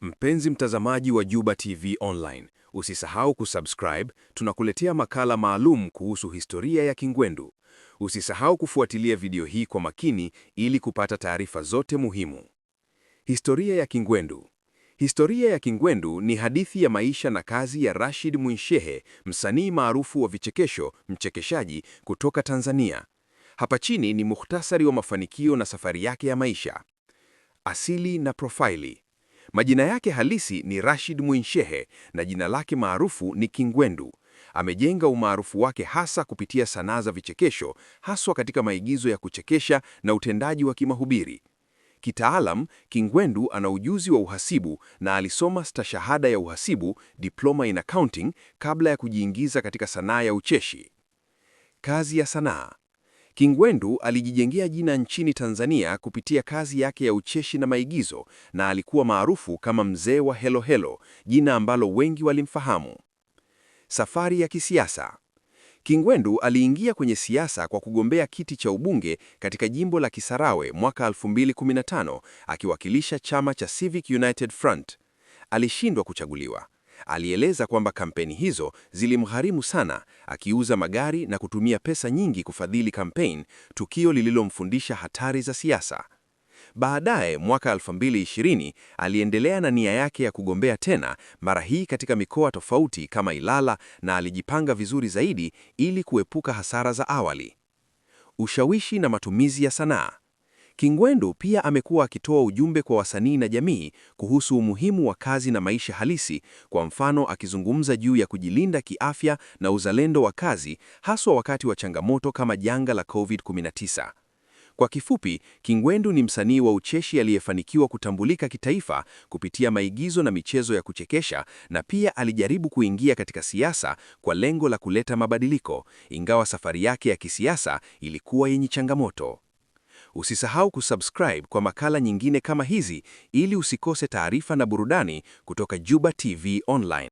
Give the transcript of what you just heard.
Mpenzi mtazamaji wa Juba TV Online, usisahau kusubscribe, tunakuletea makala maalum kuhusu historia ya Kingwendu. Usisahau kufuatilia video hii kwa makini ili kupata taarifa zote muhimu. Historia ya Kingwendu. Historia ya Kingwendu ni hadithi ya maisha na kazi ya Rashid Mwinshehe, msanii maarufu wa vichekesho, mchekeshaji kutoka Tanzania. Hapa chini ni mukhtasari wa mafanikio na safari yake ya maisha. Asili na profaili. Majina yake halisi ni Rashid Mwinshehe na jina lake maarufu ni Kingwendu. Amejenga umaarufu wake hasa kupitia sanaa za vichekesho, haswa katika maigizo ya kuchekesha na utendaji wa kimahubiri. Kitaalam, Kingwendu ana ujuzi wa uhasibu na alisoma stashahada ya uhasibu, diploma in accounting, kabla ya kujiingiza katika sanaa ya ucheshi. Kazi ya sanaa. Kingwendu alijijengea jina nchini Tanzania kupitia kazi yake ya ucheshi na maigizo, na alikuwa maarufu kama mzee wa Helo Helo, jina ambalo wengi walimfahamu. Safari ya kisiasa. Kingwendu aliingia kwenye siasa kwa kugombea kiti cha ubunge katika jimbo la Kisarawe mwaka 2015 akiwakilisha chama cha Civic United Front. Alishindwa kuchaguliwa. Alieleza kwamba kampeni hizo zilimgharimu sana, akiuza magari na kutumia pesa nyingi kufadhili kampeni, tukio lililomfundisha hatari za siasa. Baadaye mwaka 2020 aliendelea na nia yake ya kugombea tena, mara hii katika mikoa tofauti kama Ilala, na alijipanga vizuri zaidi ili kuepuka hasara za awali. Ushawishi na matumizi ya sanaa. Kingwendu pia amekuwa akitoa ujumbe kwa wasanii na jamii kuhusu umuhimu wa kazi na maisha halisi, kwa mfano akizungumza juu ya kujilinda kiafya na uzalendo wa kazi, haswa wakati wa changamoto kama janga la COVID-19. Kwa kifupi, Kingwendu ni msanii wa ucheshi aliyefanikiwa kutambulika kitaifa kupitia maigizo na michezo ya kuchekesha, na pia alijaribu kuingia katika siasa kwa lengo la kuleta mabadiliko, ingawa safari yake ya kisiasa ilikuwa yenye changamoto. Usisahau kusubscribe kwa makala nyingine kama hizi ili usikose taarifa na burudani kutoka Juba TV Online.